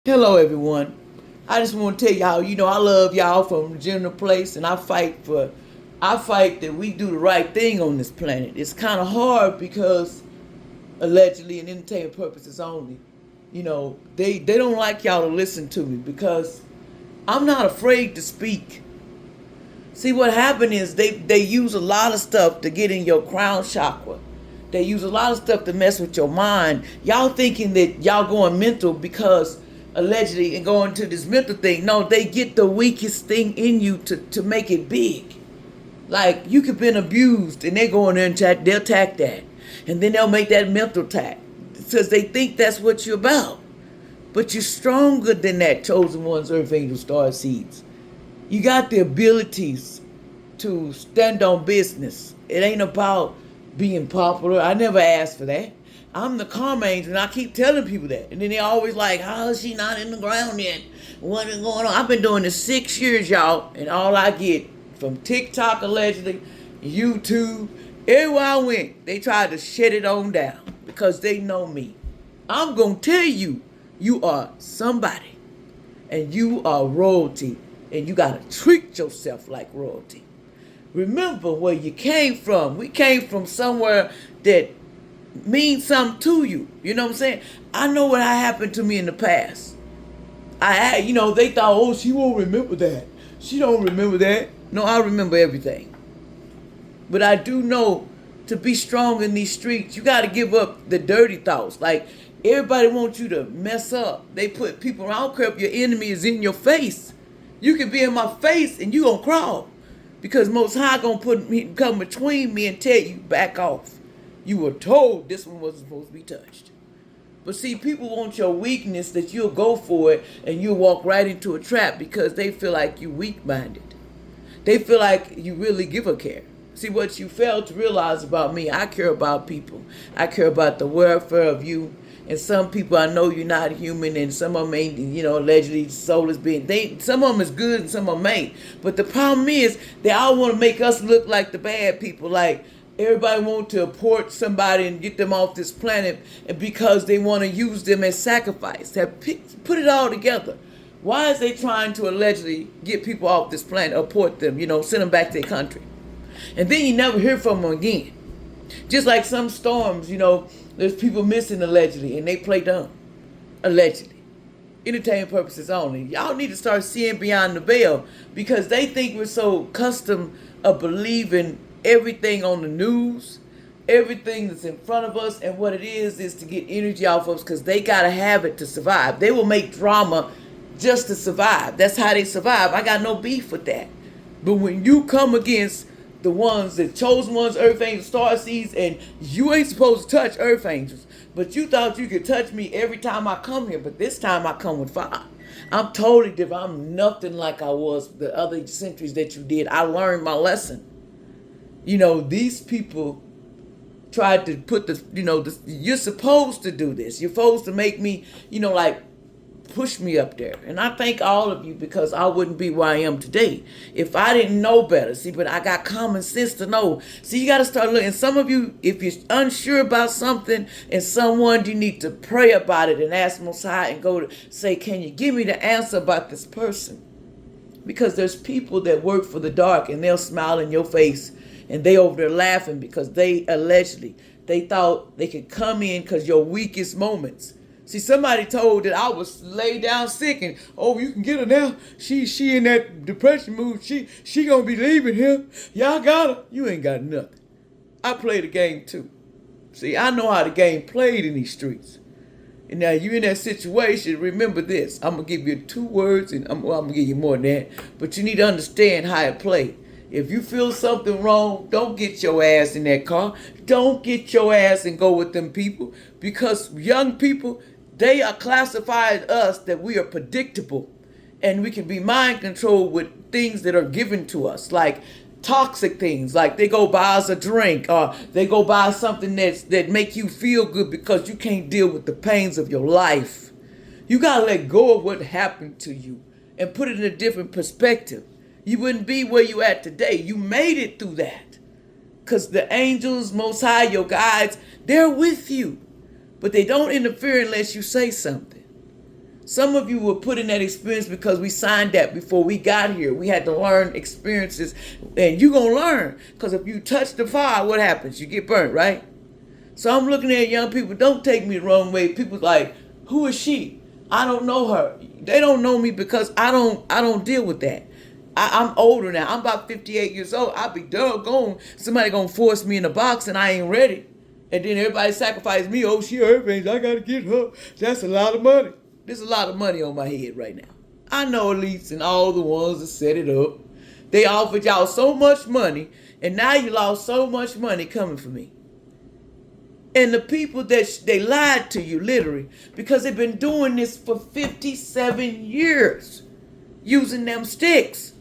Hello, everyone. I just want to tell y'all, I love y'all from the general place, and I fight that we do the right thing on this planet. It's kind of hard because allegedly, in entertainment purposes only, they don't like y'all to listen to me because I'm not afraid to speak. See, what happened is they use a lot of stuff to get in your crown chakra. They use a lot of stuff to mess with your mind. Y'all thinking that y'all going mental because allegedly and going to this mental thing. No, they get the weakest thing in you to make it big. Like you could been abused and they go in there and they'll attack that. And then they'll make that mental attack. Because they think that's what you're about. But you're stronger than that, chosen ones, earth angel, star seeds. You got the abilities to stand on business. It ain't about being popular. I never asked for that. I'm the karma angel, and I keep telling people that. And then they always like, how is she not in the ground yet? What is going on? I've been doing this 6 years, y'all, and all I get from TikTok allegedly, YouTube, everywhere I went, they tried to shut it on down because they know me. I'm going to tell you, you are somebody, and you are royalty, and you got to treat yourself like royalty. Remember where you came from. We came from somewhere that means something to you. You know what I'm saying? I know what happened to me in the past. They thought, oh, she won't remember that. She don't remember that. No, I remember everything. But I do know to be strong in these streets, you got to give up the dirty thoughts. Like, everybody wants you to mess up. They put people, I don't care if your enemy is in your face. You can be in my face and you gonna crawl. Because Most High gonna come between me and tell you, back off. You were told this one wasn't supposed to be touched. But see, people want your weakness that you'll go for it and you'll walk right into a trap because they feel like you weak-minded. They feel like you really give a care. See, what you fail to realize about me, I care about people. I care about the welfare of you. And some people, I know you're not human, and some of them ain't, allegedly soulless beings. Some of them is good and some of them ain't. But the problem is, they all want to make us look like the bad people. Like, everybody want to abort somebody and get them off this planet and because they want to use them as sacrifice. Put it all together. Why is they trying to allegedly get people off this planet, abort them, send them back to their country? And then you never hear from them again. Just like some storms, there's people missing allegedly and they play dumb. Allegedly. Entertainment purposes only. Y'all need to start seeing beyond the veil because they think we're so accustomed of believing everything on the news, everything that's in front of us, and what it is to get energy off of us because they got to have it to survive. They will make drama just to survive. That's how they survive. I got no beef with that. But when you come against the ones, the chosen ones, earth angels, star seeds, and you ain't supposed to touch earth angels, but you thought you could touch me every time I come here, but this time I come with fire. I'm totally different. I'm nothing like I was the other centuries that you did. I learned my lesson. These people tried to put you're supposed to do this. You're supposed to make me, like push me up there. And I thank all of you because I wouldn't be where I am today if I didn't know better. See, but I got common sense to know. See, you got to start looking. Some of you, if you're unsure about something and someone, you need to pray about it and ask Most High and go to say, can you give me the answer about this person? Because there's people that work for the dark and they'll smile in your face and they over there laughing because they allegedly, they thought they could come in because your weakest moments. See, somebody told that I was laid down sick and, oh, you can get her now. She in that depression mood. She gonna be leaving here. Y'all got her. You ain't got nothing. I play the game too. See, I know how the game played in these streets. And now you in that situation, remember this. I'm going to give you 2 words, and I'm going to give you more than that. But you need to understand how it played. If you feel something wrong, don't get your ass in that car. Don't get your ass and go with them people. Because young people, they are classified us that we are predictable. And we can be mind controlled with things that are given to us. Like toxic things, like they go buy us a drink or they go buy something that make you feel good because you can't deal with the pains of your life. You gotta let go of what happened to you and put it in a different perspective. You wouldn't be where you at today. You made it through that because the angels, Most High, your guides, they're with you, but they don't interfere unless you say something. Some of you were put in that experience because we signed that before we got here. We had to learn experiences, and you're going to learn. Because if you touch the fire, what happens? You get burnt, right? So I'm looking at young people. Don't take me the wrong way. People like, who is she? I don't know her. They don't know me because I don't deal with that. I'm older now. I'm about 58 years old. I'll be doggone. Somebody going to force me in a box and I ain't ready. And then everybody sacrifice me. Oh, she hurricanes. I got to get her. That's a lot of money. There's a lot of money on my head right now. I know elites and all the ones that set it up. They offered y'all so much money, and now you lost so much money coming for me. And the people that they lied to you, literally, because they've been doing this for 57 years, using them sticks.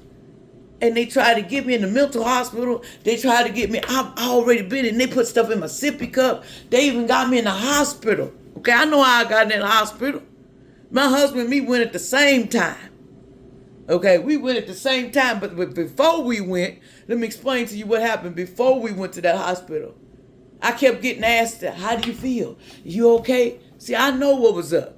And they tried to get me in the mental hospital. They tried to get me, I've already been in, they put stuff in my sippy cup. They even got me in the hospital. Okay, I know how I got in the hospital. My husband and me went at the same time. Okay, we went at the same time, but before we went, let me explain to you what happened before we went to that hospital. I kept getting asked, how do you feel? You okay? See, I know what was up.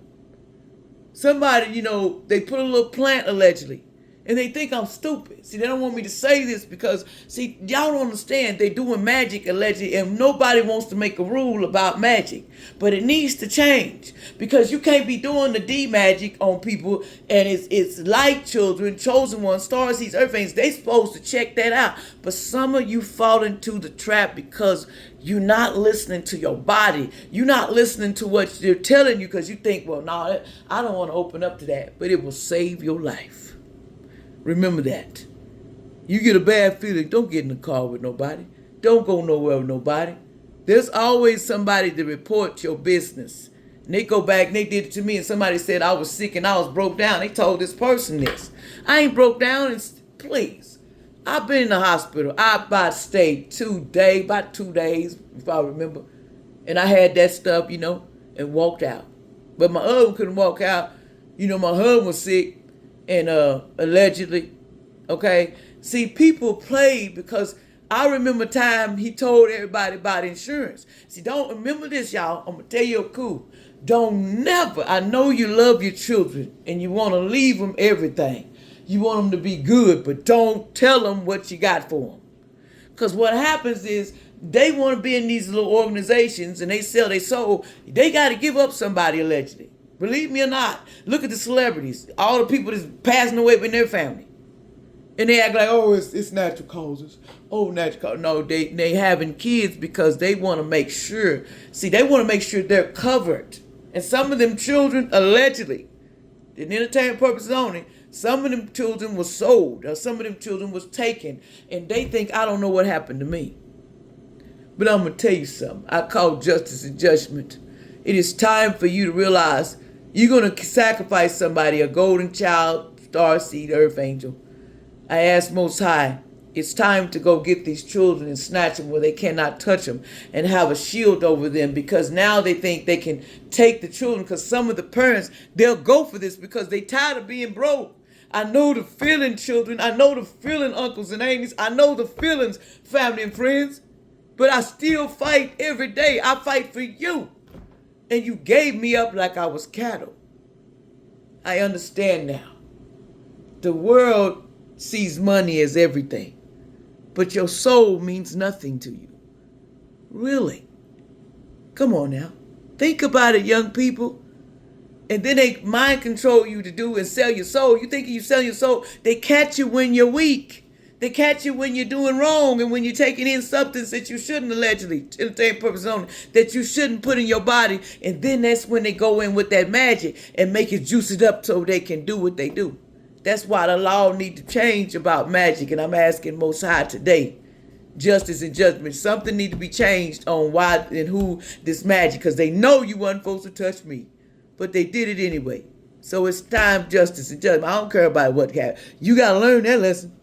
Somebody, they put a little plant allegedly, and they think I'm stupid. See, they don't want me to say this because, see, y'all don't understand. They're doing magic allegedly, and nobody wants to make a rule about magic. But it needs to change because you can't be doing the D magic on people, and it's light children, chosen ones, stars, seeds, earth angels. They supposed to check that out. But some of you fall into the trap because you're not listening to your body. You're not listening to what they're telling you because you think, well, no, I don't want to open up to that. But it will save your life. Remember that. You get a bad feeling, don't get in the car with nobody. Don't go nowhere with nobody. There's always somebody to report your business. And they go back and they did it to me, and somebody said I was sick and I was broke down. They told this person this. I ain't broke down, and please. I've been in the hospital. I about stayed about 2 days, if I remember. And I had that stuff, and walked out. But my husband couldn't walk out. My husband was sick. And allegedly, okay? See, people play because I remember time he told everybody about insurance. See, don't remember this, y'all. I'm going to tell you a coup. Don't never, I know you love your children and you want to leave them everything. You want them to be good, but don't tell them what you got for them. Because what happens is they want to be in these little organizations and they sell their soul. They got to give up somebody allegedly. Believe me or not, look at the celebrities, all the people that's passing away in their family. And they act like, oh, it's natural causes. Oh, natural causes. No, they having kids because they want to make sure. See, they want to make sure they're covered. And some of them children, allegedly, in entertainment purposes only, some of them children were sold or some of them children was taken. And they think, I don't know what happened to me. But I'm going to tell you something. I call justice and judgment. It is time for you to realize you're going to sacrifice somebody, a golden child, star seed, earth angel. I ask Most High, it's time to go get these children and snatch them where they cannot touch them and have a shield over them because now they think they can take the children because some of the parents, they'll go for this because they tired of being broke. I know the feeling, children. I know the feeling, uncles and aunties. I know the feelings, family and friends. But I still fight every day. I fight for you. And you gave me up like I was cattle. I understand now. The world sees money as everything, but your soul means nothing to you. Really? Come on now. Think about it, young people. And then they mind control you to do and sell your soul. You think you sell your soul, they catch you when you're weak. They catch you when you're doing wrong and when you're taking in substance that you shouldn't allegedly, entertain purpose only, that you shouldn't put in your body. And then that's when they go in with that magic and make it juice it up so they can do what they do. That's why the law need to change about magic. And I'm asking Most High today, justice and judgment, something need to be changed on why and who this magic, because they know you weren't supposed to touch me, but they did it anyway. So it's time, justice and judgment. I don't care about what happened. You got to learn that lesson.